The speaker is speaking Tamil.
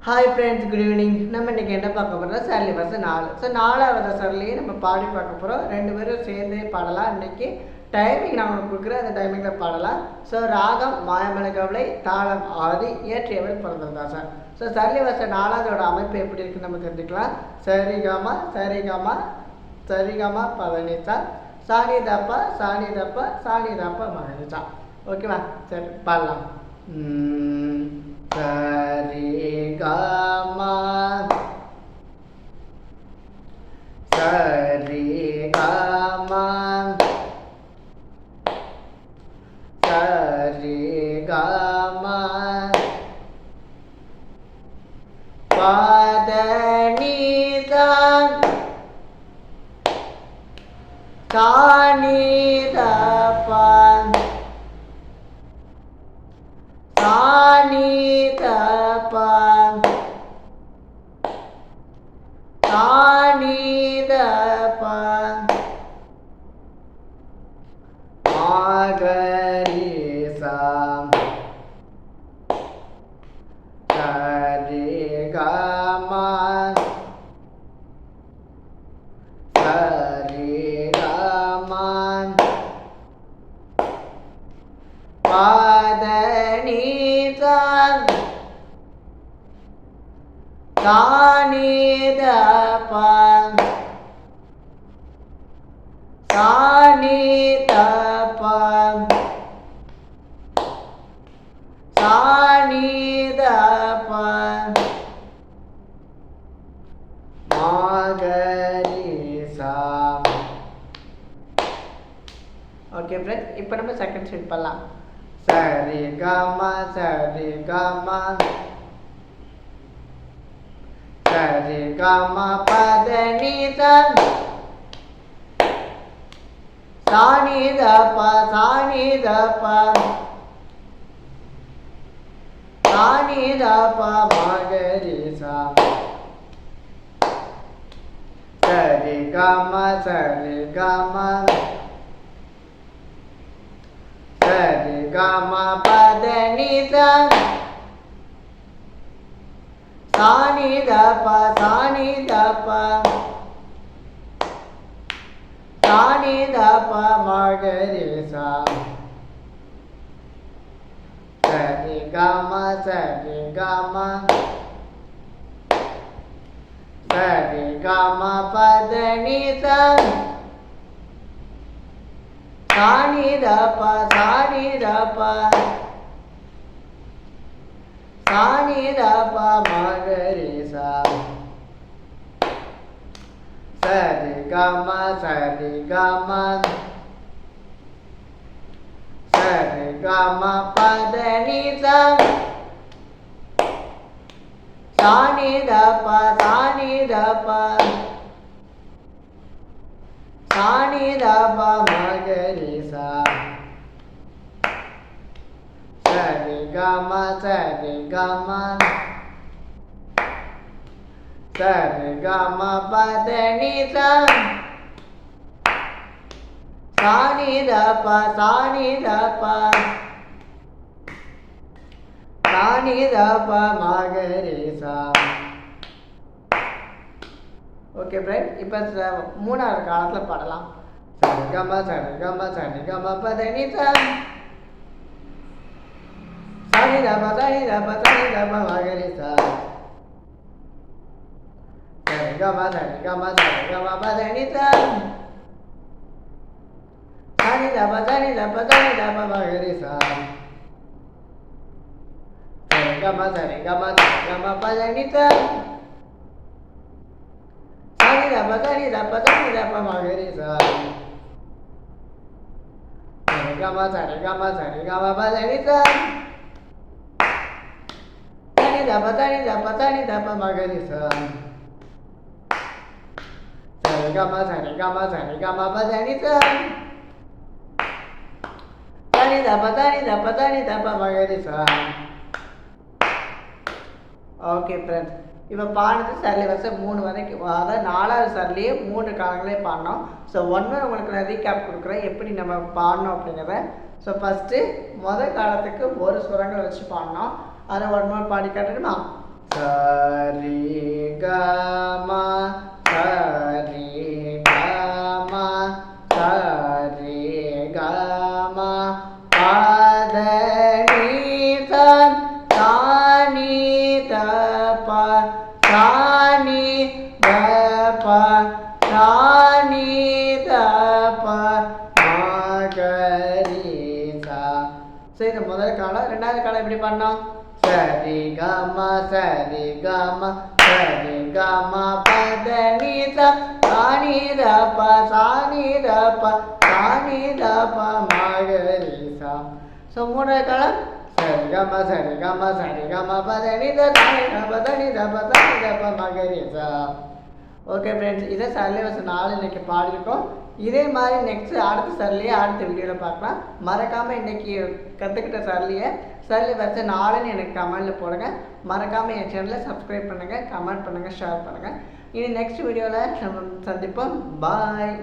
Hi friends, good evening. நம்ம இன்றைக்கி என்ன பார்க்க போகிறோம்? சரளி வரிசை 4. ஸோ 4வது சரளியை நம்ம பாடி பார்க்க போகிறோம். 2 பேரும் சேர்ந்தே பாடலாம். இன்றைக்கி டைமிங் நான் உங்களுக்கு கொடுக்குறேன், அந்த டைமிங்கில் பாடலாம். ஸோ ராகம் மாயமலை கவலை, தாளம் ஆதி, இயற்றியவர் புரந்தரதாசன். ஸோ சரளி வரிசை 4வதோட அமைப்பு எப்படி இருக்குன்னு நம்ம தெரிஞ்சுக்கலாம். சரிகமா சரிகமா சரிகமா பதனிசா, சாணி தப்பா சாணி தப்பா சாணி தப்பா மகனிசா. ஓகேவா? சரி, பாடலாம். சரிகமா சரிகமா சரிகமா பதனிசா சாணி தப்பா சாணி தப்பா சாணி தப்பா மகரிசா சரிகமா சரிகமா பதனிசா சாணி தப்பா சாணி தப்பா சாணி தப்பா மகரிசா. ஓகே ஃப்ரெண்ட்ஸ், இப்போ நம்ம செகண்ட் ஸ்டெப் பண்ணலாம். சரிகமா சரிகமா சரிகமா பதனிசா சாணி தப்பா சாணி தப்பா சாணி தப்பா மகரிசா. சரிகமா சரிகமா சரிகமா பதனிசா சாணி தப்பா சாணி தப்பா சாணி தப்பா மகரிசா. சரிகமா சரிகமா சரிகமா பதனிசா சாணி தப்பா சாணி தப்பா சாணி தப்பா மகரிசா. சரிகமா சரிகமா சரிகமா பதனிசா சாணி தப்பா சாணி தப்பா சாணி தப்பா மகரிசா. சரிகமா சரிகமா சரிகமா பதனிசா சாணி தப்பா சாணி தப்பா சாணி தப்பா மகரிசா. ஓகே ஃப்ரெண்ட், இப்போ 3வது காலத்தில் பாடலாம். சரிகமா சரிகமா சரிகமா பதனிசா சாணி தப்பா சாணி தப்பா சாணி தப்பா மகரிசா. சரிகமா சரிகமா சரிகமா பதனிசா சாணி தப்பா சாணி தப்பா சாணி தப்பா மகரிசா. சரிகமா சரிகமா சரிகமா பதனிசா சாணி தப்பா சாணி தப்பா சாணி தப்பா மகரிசா. சரிகமா சரிகமா சரிகமா பதனிசா சாணி தப்பா சாணி தப்பா சாணி தப்பா மகரிசா. சரிகமா சரிகமா சரிகமா பதனிசா சாணி தப்பா சாணி தப்பா சாணி தப்பா மகரிசா. ஓகே ஃப்ரெண்ட்ஸ், இப்போ பாடுறது சரளி வரிசை 3 வரைக்கும், அதாவது 4வது சரளியே 3 காலங்களே பாடினோம். ஸோ உங்களுக்கு நான் ரீகேப் கொடுக்குறேன் எப்படி நம்ம பாடணும் அப்படிங்கிறத. ஸோ ஃபஸ்ட்டு காலத்துக்கு ஒரு சுரங்கள் வச்சு பாடினோம். அதை ஒன்று பாடி காட்டணுமா? சரி கமா சரி கமா சரி கமா பத நீசன் தானி தப தானி தப தானி தப மகரிசா. சரி, இந்த முதல் காலம். ரெண்டாவது காலம் எப்படி பண்ணோம்? சரி கம சரி கம சரி கம பத நீச சாணி தப சாணி தப சாணி தப மகரிசா. ஸோ மூணாவது காலம் சரி கம சரி கம சரி கம பத நீச சாணி தப சாணி தப சாணி தப மகரிசா. ஓகே ஃப்ரெண்ட்ஸ், இதை சரளிவசம் 4 இன்றைக்கி பாடியிருக்கோம். இதே மாதிரி நெக்ஸ்ட்டு அடுத்த சரளியை அடுத்த வீடியோவில் பார்க்கலாம். மறக்காமல் இன்றைக்கி கற்றுக்கிட்ட சரளிவசம் 4ன்னு எனக்கு கமெண்டில் போடுங்க. மறக்காமல் என் சேனலை சப்ஸ்கிரைப் பண்ணுங்கள், கமெண்ட் பண்ணுங்கள், ஷேர் பண்ணுங்கள். இனி நெக்ஸ்ட் வீடியோவில் நம்ம சந்திப்போம். பாய்.